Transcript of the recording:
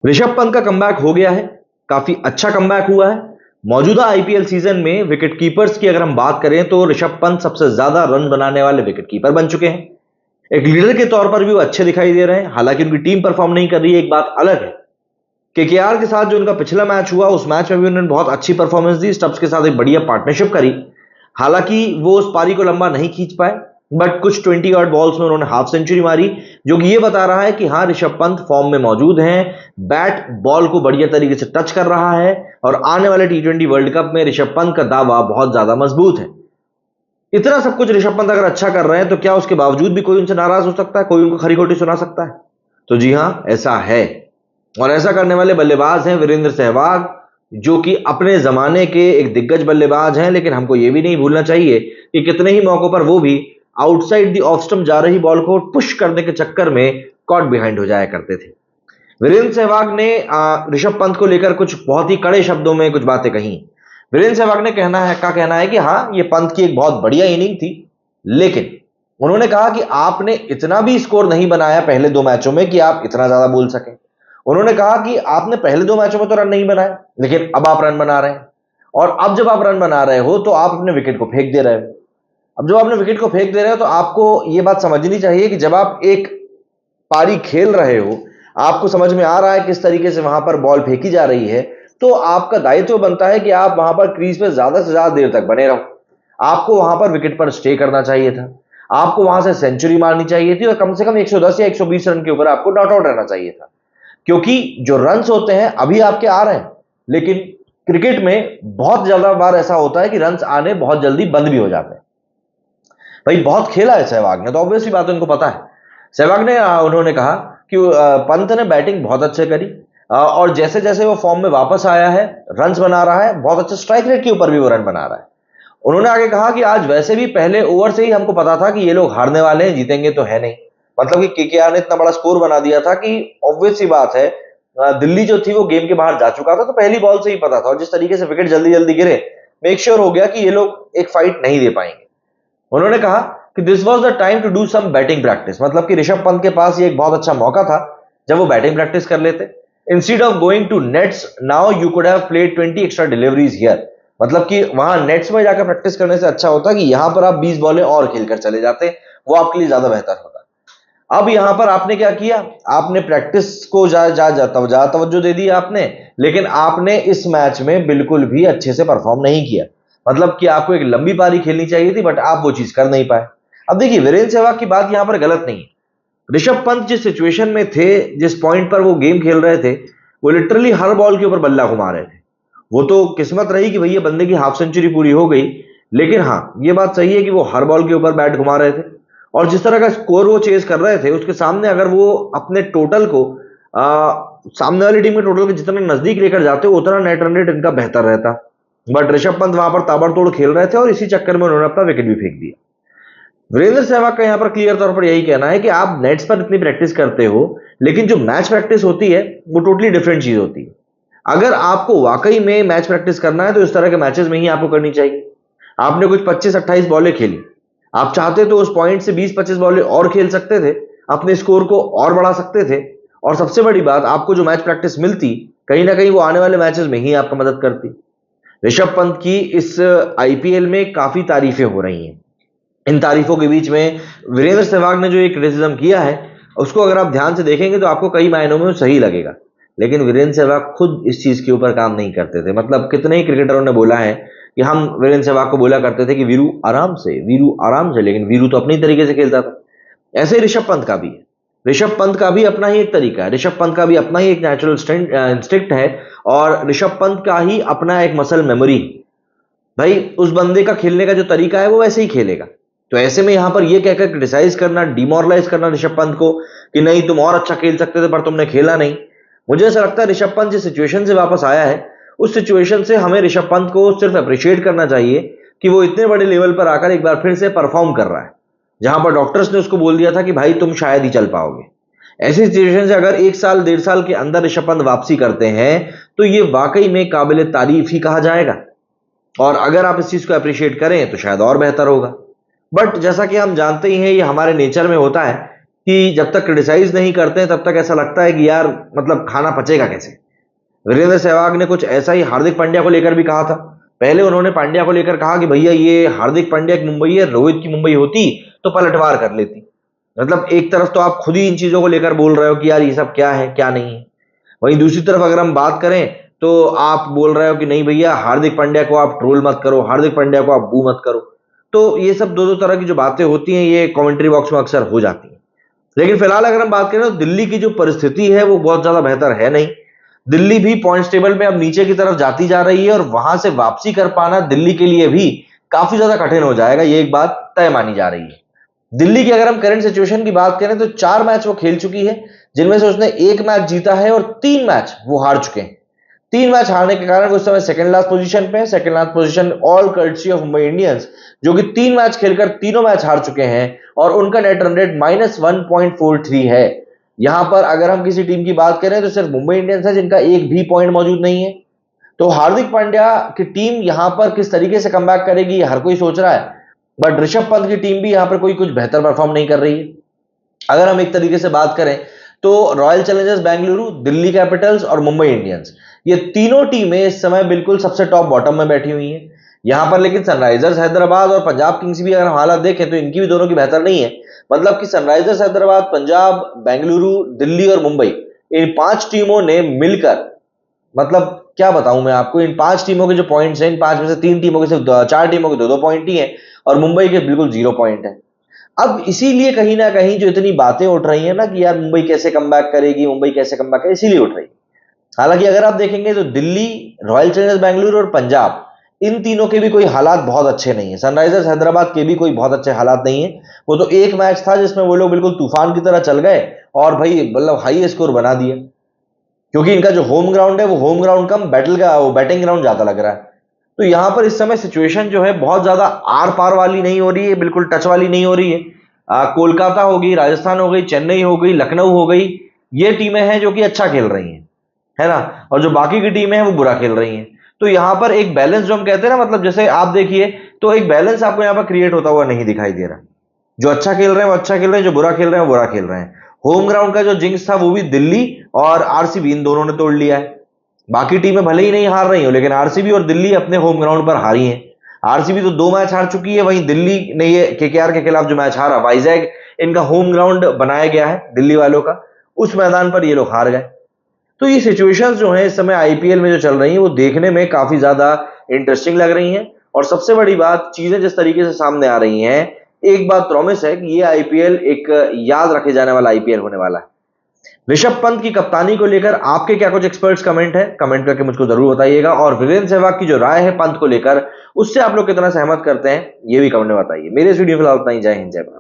ऋषभ पंत का कमबैक हो गया है। काफी अच्छा कमबैक हुआ है। मौजूदा आईपीएल सीजन में विकेट कीपर्स की अगर हम बात करें तो ऋषभ पंत सबसे ज्यादा रन बनाने वाले विकेट कीपर बन चुके हैं। एक लीडर के तौर पर भी वो अच्छे दिखाई दे रहे हैं। हालांकि उनकी टीम परफॉर्म नहीं कर रही है, एक बात अलग है। केकेआर के साथ जो उनका पिछला मैच हुआ उस मैच में भी उन्होंने बहुत अच्छी परफॉर्मेंस दी, स्टब्स के साथ एक बढ़िया पार्टनरशिप करी। हालांकि वो उस पारी को लंबा नहीं खींच पाए, बट कुछ 20 ऑड बॉल्स में उन्होंने हाफ सेंचुरी मारी, जो कि ये बता रहा है कि हाँ, ऋषभ पंत फॉर्म में मौजूद हैं। बैट बॉल को बढ़िया तरीके से टच कर रहा है और आने वाले टी20 वर्ल्ड कप में ऋषभ पंत का दावा बहुत ज्यादा मजबूत है। इतना सब कुछ ऋषभ पंत अगर अच्छा कर रहे हैं तो क्या उसके बावजूद भी कोई उनसे नाराज हो सकता है, कोई उनको खरी खोटी सुना सकता है? तो जी हां, ऐसा है। और ऐसा करने वाले बल्लेबाज हैं वीरेंद्र सहवाग, जो कि अपने जमाने के एक दिग्गज बल्लेबाज हैं। लेकिन हमको यह भी नहीं भूलना चाहिए कि कितने ही मौकों पर वो भी आउटसाइड दी ऑफ स्टंप जा रही बॉल को पुश करने के चक्कर में कॉट बिहाइंड हो जाया करते थे। वीरेंद्र सहवाग ने ऋषभ पंत को लेकर कुछ बहुत ही कड़े शब्दों में कुछ बातें कही। वीरेंद्र सहवाग ने कहना है कि हाँ, ये पंत की एक बहुत बढ़िया इनिंग थी, लेकिन उन्होंने कहा कि आपने इतना भी स्कोर नहीं बनाया पहले दो मैचों में कि आप इतना ज्यादा बोल सकें। उन्होंने कहा कि आपने पहले दो मैचों में तो रन नहीं बनाए, लेकिन अब आप रन बना रहे हैं। और अब जब आप रन बना रहे हो तो आप अपने विकेट को फेंक दे रहे हो। अब जब आपने विकेट को फेंक दे रहे हो तो आपको यह बात समझनी चाहिए कि जब आप एक पारी खेल रहे हो, आपको समझ में आ रहा है किस तरीके से वहां पर बॉल फेंकी जा रही है, तो आपका दायित्व बनता है कि आप वहां पर क्रीज पे ज्यादा से ज्यादा देर तक बने रहो। आपको वहां पर विकेट पर स्टे करना चाहिए था, आपको वहां से सेंचुरी मारनी चाहिए थी और कम से कम 110 या 120 रन के ऊपर आपको नॉट आउट रहना चाहिए था। क्योंकि जो रन्स होते हैं अभी आपके आ रहे हैं, लेकिन क्रिकेट में बहुत ज्यादा बार ऐसा होता है कि रन्स आने बहुत जल्दी बंद भी हो जाते हैं। भाई, बहुत खेला है सहवाग ने, तो ऑब्वियसली बात उनको पता है। सहवाग ने उन्होंने कहा कि पंत ने बैटिंग बहुत अच्छे करी और जैसे जैसे वो फॉर्म में वापस आया है, रन्स बना रहा है, बहुत अच्छे स्ट्राइक रेट के ऊपर भी वो रन बना रहा है। उन्होंने आगे कहा कि आज वैसे भी पहले ओवर से ही हमको पता था कि ये लोग हारने वाले हैं, जीतेंगे तो है नहीं। मतलब कि केकेआर ने इतना बड़ा स्कोर बना दिया था कि ऑब्वियस सी बात है, दिल्ली जो थी वो गेम के बाहर जा चुका था, तो पहली बॉल से ही पता था। और जिस तरीके से विकेट जल्दी जल्दी गिरे, मेक श्योर हो गया कि ये लोग एक फाइट नहीं दे पाएंगे। उन्होंने कहा कि this was the time to do some batting practice. मतलब कि ऋषभ पंत के पास ये एक बहुत अच्छा मौका था जब वो बैटिंग प्रैक्टिस कर लेते। Instead of going to nets now you could have played 20 extra deliveries here. मतलब कि वहां नेट्स में जाकर प्रैक्टिस करने से अच्छा होता कि यहां पर आप 20 बॉलें और खेलकर चले जाते, वो आपके लिए ज्यादा बेहतर होता। अब यहां पर आपने क्या किया, आपने प्रैक्टिस को ज्यादा तवज्जो दे दी आपने, लेकिन आपने इस मैच में बिल्कुल भी अच्छे से परफॉर्म नहीं किया। मतलब कि आपको एक लंबी पारी खेलनी चाहिए थी, बट आप वो चीज कर नहीं पाए। अब देखिए, वीरेंद्र सहवाग की बात यहां पर गलत नहीं है। ऋषभ पंत जिस सिचुएशन में थे, जिस पॉइंट पर वो गेम खेल रहे थे, वो लिटरली हर बॉल के ऊपर बल्ला घुमा रहे थे। वो तो किस्मत रही कि भैया बंदे की हाफ सेंचुरी पूरी हो गई, लेकिन हाँ, ये बात सही है कि वो हर बॉल के ऊपर बैट घुमा रहे थे। और जिस तरह का स्कोर वो चेज कर रहे थे, उसके सामने अगर वो अपने टोटल को सामने वाली टीम के टोटल के जितना नजदीक लेकर जाते, उतना नेट रन रेट इनका बेहतर रहता। बट ऋषभ पंत वहां पर ताबड़तोड़ खेल रहे थे और इसी चक्कर में उन्होंने अपना विकेट भी फेंक दिया। वीरेंद्र सहवाग का यहां पर क्लियर तौर पर यही कहना है कि आप नेट्स पर इतनी प्रैक्टिस करते हो, लेकिन जो मैच प्रैक्टिस होती है वो टोटली डिफरेंट चीज होती है। अगर आपको वाकई में मैच प्रैक्टिस करना है तो इस तरह के मैचेस में ही आपको करनी चाहिए। आपने कुछ 25-28 बॉलें खेली, आप चाहते तो उस पॉइंट से 20-25 बॉलें और खेल सकते थे, अपने स्कोर को और बढ़ा सकते थे। और सबसे बड़ी बात, आपको जो मैच प्रैक्टिस मिलती, कहीं ना कहीं वो आने वाले मैचेस में ही आपका मदद करती। ऋषभ पंत की इस आईपीएल में काफी तारीफें हो रही हैं। इन तारीफों के बीच में वीरेंद्र सहवाग ने जो एक क्रिटिसिज्म किया है, उसको अगर आप ध्यान से देखेंगे तो आपको कई मायनों में सही लगेगा। लेकिन वीरेंद्र सहवाग खुद इस चीज के ऊपर काम नहीं करते थे। मतलब कितने ही क्रिकेटरों ने बोला है कि हम वीरेंद्र सहवाग को बोला करते थे कि वीरू आराम से, वीरू आराम से, लेकिन वीरू तो अपनी तरीके से खेलता था। ऐसे ही ऋषभ पंत का भी है। ऋषभ पंत का भी अपना ही एक तरीका है, ऋषभ पंत का भी अपना ही एक नेचुरल इंस्टिंक्ट है, और ऋषभ पंत का ही अपना एक मसल मेमोरी। भाई, उस बंदे का खेलने का जो तरीका है वो वैसे ही खेलेगा। तो ऐसे में यहां पर ये कहकर क्रिटिसाइज करना, डिमोरलाइज करना ऋषभ पंत को कि नहीं, तुम और अच्छा खेल सकते थे पर तुमने खेला नहीं, मुझे ऐसा लगता है ऋषभ पंत जिस सिचुएशन से वापस आया है, उस सिचुएशन से हमें ऋषभ पंत को सिर्फ अप्रिशिएट करना चाहिए कि वो इतने बड़े लेवल पर आकर एक बार फिर से परफॉर्म कर रहा है, जहां पर डॉक्टर्स ने उसको बोल दिया था कि भाई तुम शायद ही चल पाओगे। ऐसी सिचुएशन से अगर 1 साल 1.5 साल के अंदर ऋषभ पंत वापसी करते हैं तो ये वाकई में काबिल तारीफ ही कहा जाएगा। और अगर आप इस चीज को अप्रिशिएट करें तो शायद और बेहतर होगा। बट जैसा कि हम जानते ही हैं, ये हमारे नेचर में होता है कि जब तक क्रिटिसाइज नहीं करते तब तक ऐसा लगता है कि यार मतलब खाना पचेगा कैसे। वीरेंद्र सहवाग ने कुछ ऐसा ही हार्दिक पांड्या को लेकर भी कहा था। पहले उन्होंने पांड्या को लेकर कहा कि भैया ये हार्दिक पांड्या की मुंबई है, रोहित की मुंबई होती तो पलटवार कर लेती। मतलब एक तरफ तो आप खुद ही इन चीजों को लेकर बोल रहे हो कि यार ये सब क्या है क्या नहीं है, वहीं दूसरी तरफ अगर हम बात करें तो आप बोल रहे हो कि नहीं भैया हार्दिक पांड्या को आप ट्रोल मत करो, हार्दिक पांड्या को आप बू मत करो। तो ये सब दो दो तरह की जो बातें होती हैं ये कमेंट्री बॉक्स में अक्सर हो जाती हैं। लेकिन फिलहाल अगर हम बात करें तो दिल्ली की जो परिस्थिति है वो बहुत ज्यादा बेहतर है नहीं। दिल्ली भी पॉइंट्स टेबल में अब नीचे की तरफ जाती जा रही है और वहां से वापसी कर पाना दिल्ली के लिए भी काफी ज्यादा कठिन हो जाएगा, ये एक बात तय मानी जा रही है। दिल्ली की अगर हम करंट सिचुएशन की बात करें तो 4 मैच वो खेल चुकी है, जिनमें से उसने 1 मैच जीता है और 3 मैच वो हार चुके हैं। 3 मैच हारने के कारण वो इस समय सेकंड लास्ट पोजीशन पे है। Second last position all courtesy of Mumbai Indians, जो कि 3 मैच खेलकर तीनों मैच हार चुके हैं और उनका नेट रन रेट -1.43 है। यहां पर अगर हम किसी टीम की बात करें तो सिर्फ मुंबई इंडियंस है जिनका एक भी पॉइंट मौजूद नहीं है। तो हार्दिक पांड्या की टीम यहां पर किस तरीके से कमबैक करेगी हर कोई सोच रहा है, बट ऋषभ पंत की टीम भी यहां पर कोई कुछ बेहतर परफॉर्म नहीं कर रही है। अगर हम एक तरीके से बात करें तो royal Challengers Bengaluru, Delhi Capitals और मुंबई इंडियंस, ये तीनों टीमें इस समय बिल्कुल सबसे टॉप बॉटम में बैठी हुई हैं। यहां पर लेकिन सनराइजर्स हैदराबाद और पंजाब किंग्स भी अगर हम हालात देखें तो इनकी भी दोनों की बेहतर नहीं है। मतलब कि सनराइजर्स हैदराबाद, पंजाब, बेंगलुरु, दिल्ली और मुंबई, इन 5 टीमों ने मिलकर, मतलब क्या बताऊं मैं आपको, इन 5 टीमों के जो पॉइंट्स हैं, इन 5 में से 3 टीमों के सिर्फ 4 टीमों के 2-2 पॉइंट ही हैं और मुंबई के बिल्कुल 0 पॉइंट है। अब इसीलिए कहीं ना कहीं जो इतनी बातें उठ रही हैं ना कि यार मुंबई कैसे कमबैक करेगी, मुंबई कैसे कमबैक करेगी, इसीलिए उठ रही है। हालांकि अगर आप देखेंगे तो दिल्ली, रॉयल चैलेंजर्स बेंगलुरु और पंजाब, इन तीनों के भी कोई हालात बहुत अच्छे नहीं है। सनराइजर्स हैदराबाद के भी कोई बहुत अच्छे हालात नहीं है। वो तो एक मैच था जिसमें वो लोग बिल्कुल तूफान की तरह चल गए और भाई मतलब हाई स्कोर बना दिया, क्योंकि इनका जो होम ग्राउंड है वो होम ग्राउंड कम बैटल का वो बैटिंग ग्राउंड ज्यादा लग रहा है। तो यहां पर इस समय सिचुएशन जो है बहुत ज्यादा आर पार वाली नहीं हो रही है, बिल्कुल टच वाली नहीं हो रही है। कोलकाता हो गई, राजस्थान हो गई, चेन्नई हो गई, लखनऊ हो गई, ये टीमें हैं जो कि अच्छा खेल रही हैं, है ना, और जो बाकी की टीमें हैं वो बुरा खेल रही हैं। तो यहां पर एक बैलेंस जो हम कहते हैं ना, मतलब जैसे आप देखिए तो एक बैलेंस आपको यहां पर क्रिएट होता हुआ नहीं दिखाई दे रहा। जो अच्छा खेल रहे हैं वो अच्छा खेल रहे हैं, जो बुरा खेल रहे हैं वो बुरा खेल रहे हैं। होम ग्राउंड का जो जिंक्स था वो भी दिल्ली और आरसीबी, इन दोनों ने तोड़ लिया है। बाकी टीमें भले ही नहीं हार रही हो लेकिन आरसीबी और दिल्ली अपने होम ग्राउंड पर हारी हैं। आरसीबी तो 2 मैच हार चुकी है, वहीं दिल्ली ने ये केकेआर के खिलाफ जो मैच हारा, वाइजैग इनका होम ग्राउंड बनाया गया है दिल्ली वालों का, उस मैदान पर ये लोग हार गए। तो ये सिचुएशंस जो है इस समय आईपीएल में जो चल रही हैं वो देखने में काफी ज्यादा इंटरेस्टिंग लग रही हैं। और सबसे बड़ी बात, चीजें जिस तरीके से सामने आ रही हैं, एक बात प्रॉमिस है कि ये आईपीएल एक याद रखे जाने वाला आईपीएल होने वाला है। ऋषभ पंत की कप्तानी को लेकर आपके क्या कुछ एक्सपर्ट्स कमेंट है, कमेंट करके मुझको जरूर बताइएगा। और वीरेंद्र सहवाग की जो राय है पंत को लेकर, उससे आप लोग कितना सहमत करते हैं ये भी कमेंट में बताइए। मेरे इस वीडियो फिलहाल उतना ही। जय हिंद, जय भारत।